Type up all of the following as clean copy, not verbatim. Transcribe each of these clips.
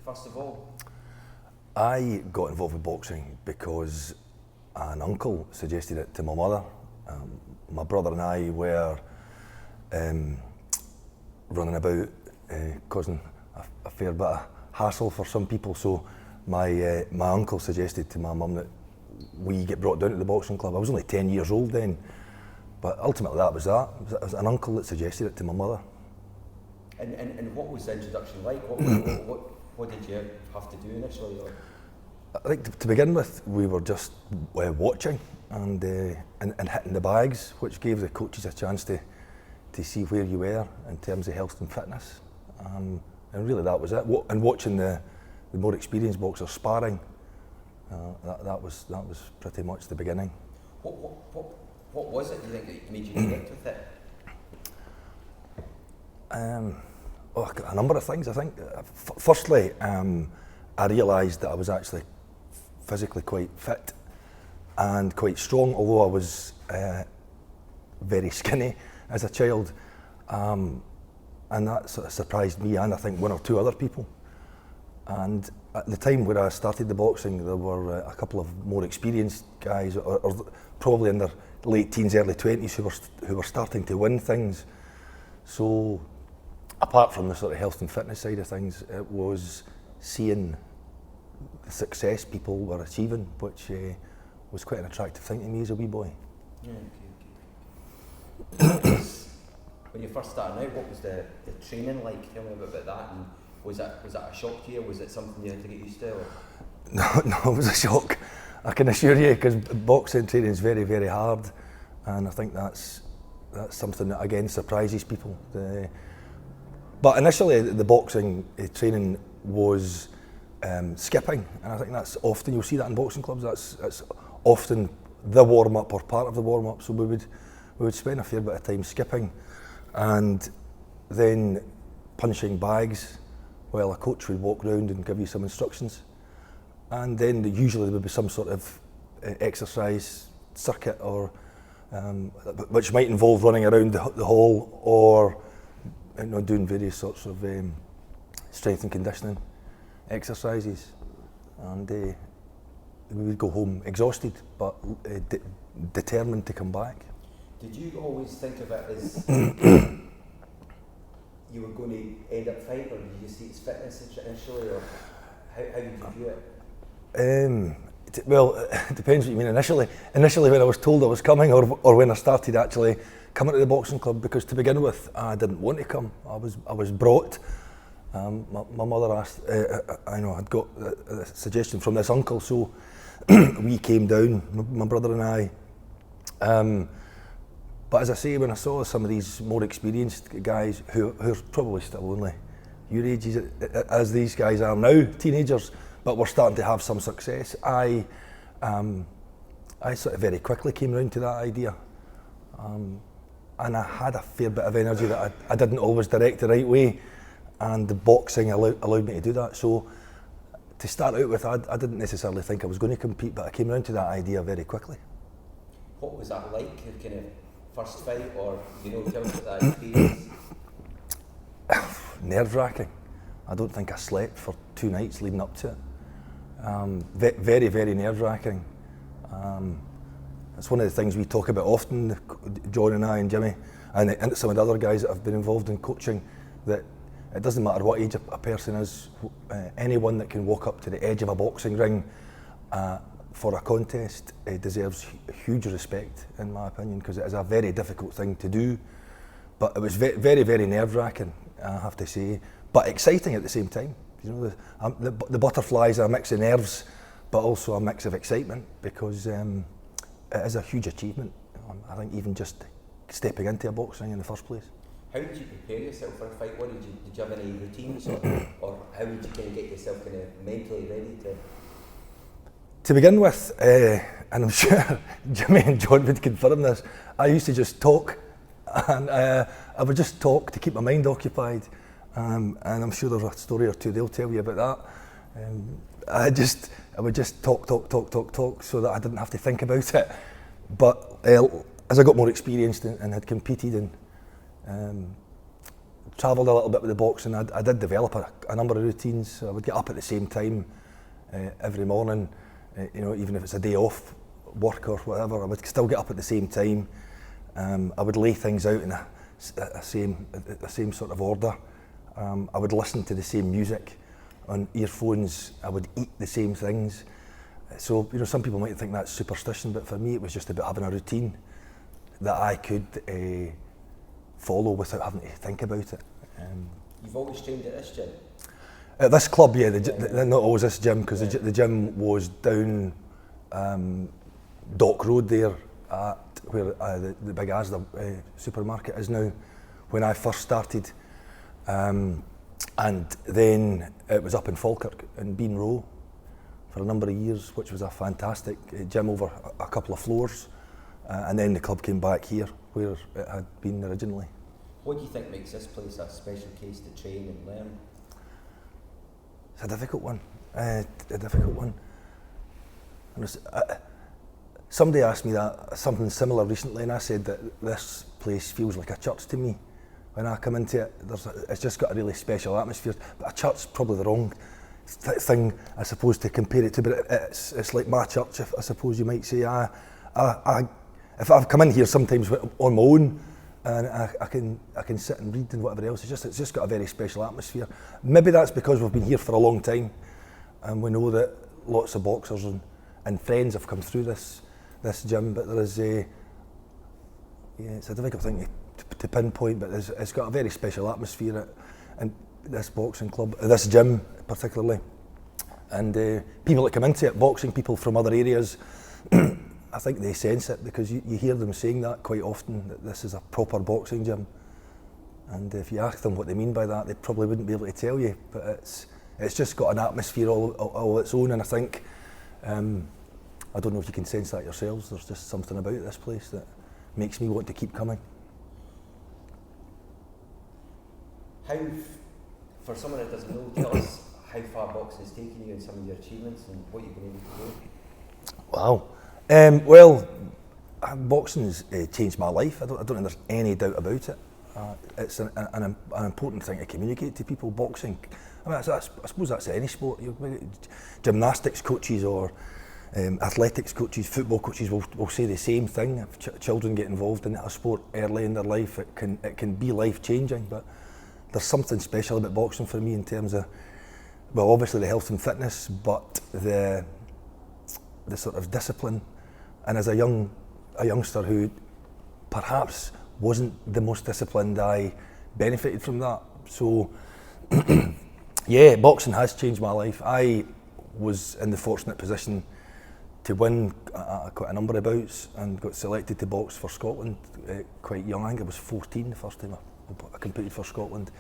first of all? I got involved with boxing because an uncle suggested it to my mother. My brother and I were running about, causing a fair bit of hassle for some people. So my uncle suggested to my mum that we get brought down to the boxing club. I was only 10 years old then, but ultimately that was that. It was an uncle that suggested it to my mother. And what was the introduction like? What did you have to do initially? Or? I think to begin with, we were just watching and hitting the bags, which gave the coaches a chance to see where you were in terms of health and fitness. And really that was it. And watching the more experienced boxers sparring, that was pretty much the beginning. What was it, do you think, that made you connect with it? A number of things, I think. Firstly, I realised that I was actually physically quite fit and quite strong, although I was very skinny as a child. And that sort of surprised me and I think one or two other people. And at the time when I started the boxing, there were a couple of more experienced guys, or probably in their late teens, early 20s, who were starting to win things. So apart from the sort of health and fitness side of things, it was seeing the success people were achieving, which was quite an attractive thing to me as a wee boy. Yeah, okay. When you first started out, what was the training like? Tell me a bit about that. And was that a shock to you? Was it something you had to get used to? Or? No, it was a shock. I can assure you, because boxing training is very, very hard, and I think that's something that again surprises people. But initially, the boxing training was skipping, and I think that's often, you'll see that in boxing clubs. That's often the warm up or part of the warm up. So we would spend a fair bit of time skipping, and then punching bags, while a coach would walk around and give you some instructions. And then usually there would be some sort of exercise circuit, or which might involve running around the hall, or doing various sorts of strength and conditioning exercises. And we would go home exhausted, but determined to come back. Did you always think of it as you were going to end up fighting, or did you see it as fitness initially, or how did you view it? Well, it depends what you mean initially. Initially when I was told I was coming, or when I started actually coming to the boxing club, because to begin with I didn't want to come. I was brought. My mother asked, I'd got a suggestion from this uncle, so we came down, my brother and I. But as I say, when I saw some of these more experienced guys who are probably still only your ages as these guys are now, teenagers, but were starting to have some success, I sort of very quickly came round to that idea. And I had a fair bit of energy that I didn't always direct the right way, and the boxing allowed me to do that. So to start out with, I didn't necessarily think I was going to compete, but I came round to that idea very quickly. What was that like, your kind of first fight, or tell us about that experience? Nerve-wracking. I don't think I slept for 2 nights leading up to it. Very, very nerve-wracking. It's one of the things we talk about often, John and I and Jimmy, and some of the other guys that have been involved in coaching, that it doesn't matter what age a person is, anyone that can walk up to the edge of a boxing ring for a contest deserves huge respect, in my opinion, because it is a very difficult thing to do. But it was very, very nerve-wracking, I have to say, but exciting at the same time. The butterflies are a mix of nerves, but also a mix of excitement, because it is a huge achievement. I think even just stepping into a boxing in the first place. How did you prepare yourself for a fight? Did you have any routines, or how did you kind of get yourself kind of mentally ready to? To begin with, and I'm sure Jimmy and John would confirm this, I used to just talk, and I would just talk to keep my mind occupied, and I'm sure there's a story or two they'll tell you about that. I would just talk, so that I didn't have to think about it. But as I got more experienced and had competed, and travelled a little bit with the boxing. I did develop a number of routines. I would get up at the same time every morning, even if it's a day off work or whatever, I would still get up at the same time. I would lay things out in the same sort of order. I would listen to the same music on earphones. I would eat the same things. So, some people might think that's superstition, but for me it was just about having a routine that I could follow without having to think about it. You've always trained at this gym? At this club, yeah, not always this gym, because the gym was down Dock Road there, at where the big Asda supermarket is now, when I first started. And then it was up in Falkirk, in Bean Row, for a number of years, which was a fantastic gym over a couple of floors. And then the club came back here, where it had been originally. What do you think makes this place a special case to train and learn? It's a difficult one. And somebody asked me something similar recently, and I said that this place feels like a church to me. When I come into it, it's just got a really special atmosphere. But a church's probably the wrong thing, I suppose, to compare it to. But it's like my church, I suppose you might say. If I've come in here sometimes on my own, and I can sit and read and whatever else, it's just got a very special atmosphere. Maybe that's because we've been here for a long time, and we know that lots of boxers and friends have come through this gym. But there is it's a difficult thing to pinpoint, but it's got a very special atmosphere in this boxing club, this gym particularly. And people that come into it, boxing people from other areas, I think they sense it, because you hear them saying that quite often, that this is a proper boxing gym. And if you ask them what they mean by that, they probably wouldn't be able to tell you. But it's just got an atmosphere all its own, and I think, I don't know if you can sense that yourselves, there's just something about this place that makes me want to keep coming. How, for someone that doesn't know, tell us how far boxing has taken you and some of your achievements and what you've been able to do. Wow. Well, boxing's changed my life. I don't think there's any doubt about it. It's an important thing to communicate to people. Boxing, I suppose that's any sport. Gymnastics coaches or athletics coaches, football coaches will say the same thing. If children get involved in a sport early in their life, it can be life changing. But there's something special about boxing for me in terms of, well, obviously the health and fitness, but the sort of discipline. And as a youngster who perhaps wasn't the most disciplined, I benefited from that. So, yeah, boxing has changed my life. I was in the fortunate position to win quite a number of bouts and got selected to box for Scotland quite young. I think I was 14 the first time I competed for Scotland.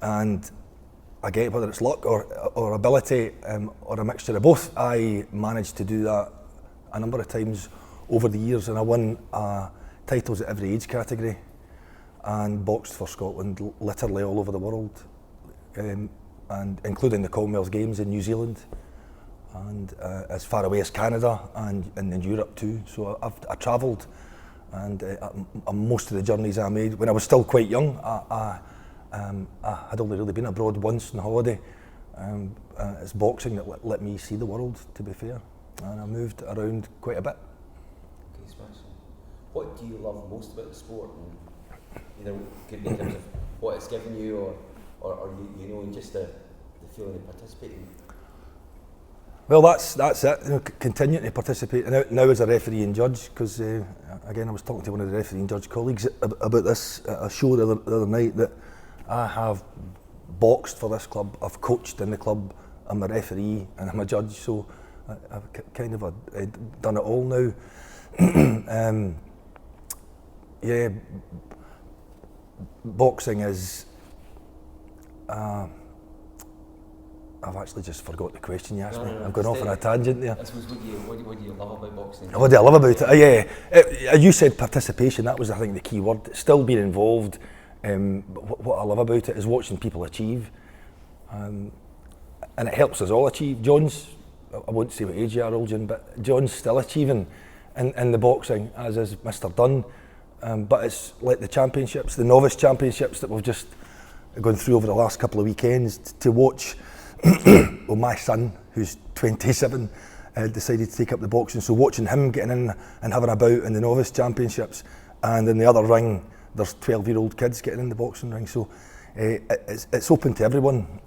And again, whether it's luck or ability or a mixture of both, I managed to do that a number of times over the years, and I won titles at every age category and boxed for Scotland literally all over the world, and including the Commonwealth Games in New Zealand and as far away as Canada and in Europe too. So I travelled, and most of the journeys I made when I was still quite young, I had only really been abroad once on holiday. It's boxing that let me see the world, to be fair, and I moved around quite a bit. Okay, smashing. What do you love most about the sport? And, could be in terms of what it's given you, or just the feeling of participating. Well, that's it. Continuing to participate now as a referee and judge, because again, I was talking to one of the referee and judge colleagues about this at a show the other night, that I have boxed for this club, I've coached in the club, I'm a referee and I'm a judge, so I've kind of done it all now. Yeah, boxing is... I've actually just forgot the question you asked me. I've gone off on a tangent there. I suppose, what do you love about boxing? What do I love about it? Yeah, you said participation, that was, I think, the key word. Still being involved. What I love about it is watching people achieve, and it helps us all achieve. John's, I won't say what age you are, Oljan, but John's still achieving in the boxing, as is Mr. Dunn. But it's like the championships, the novice championships that we've just going through over the last couple of weekends to watch well, my son, who's 27, decided to take up the boxing, so watching him getting in and having a bout in the novice championships, and in the other ring there's 12-year-old kids getting in the boxing ring, so it's open to everyone,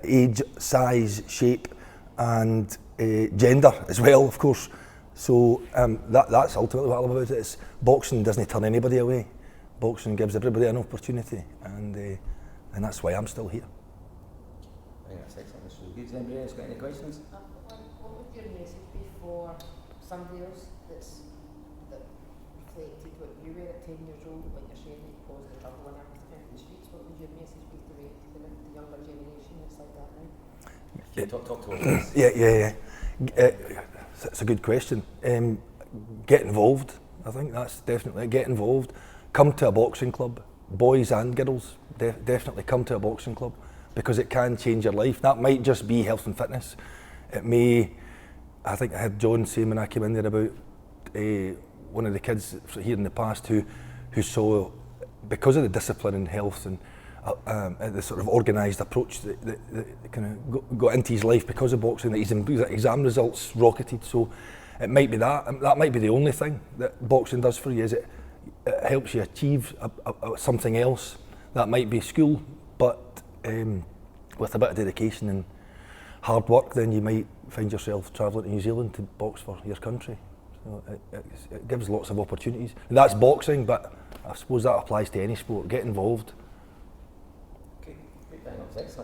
age, size, shape and gender as well, of course. So that's ultimately what I love about it. It's boxing doesn't turn anybody away. Boxing gives everybody an opportunity, and that's why I'm still here. I think that's excellent. That's really good. Has anybody else got any questions? What would your message be for somebody else that reflected what you were at 10 years old when you're saying that you caused the trouble and everything out in the streets? What would your message be to the younger generation that's like that now? Can you talk to us? Yeah. It's a good question. Get involved. I think that's definitely it. Get involved. Come to a boxing club, boys and girls. Definitely come to a boxing club because it can change your life. That might just be health and fitness. It may. I think I heard John saying when I came in there about one of the kids here in the past who saw, because of the discipline and health and the sort of organised approach that kind of got into his life because of boxing, that his exam results rocketed. So it might be that might be the only thing that boxing does for you, is it helps you achieve something else. That might be school, but with a bit of dedication and hard work, then you might find yourself travelling to New Zealand to box for your country. So it gives lots of opportunities. And that's boxing, but I suppose that applies to any sport. Get involved. Okay, great, that was excellent.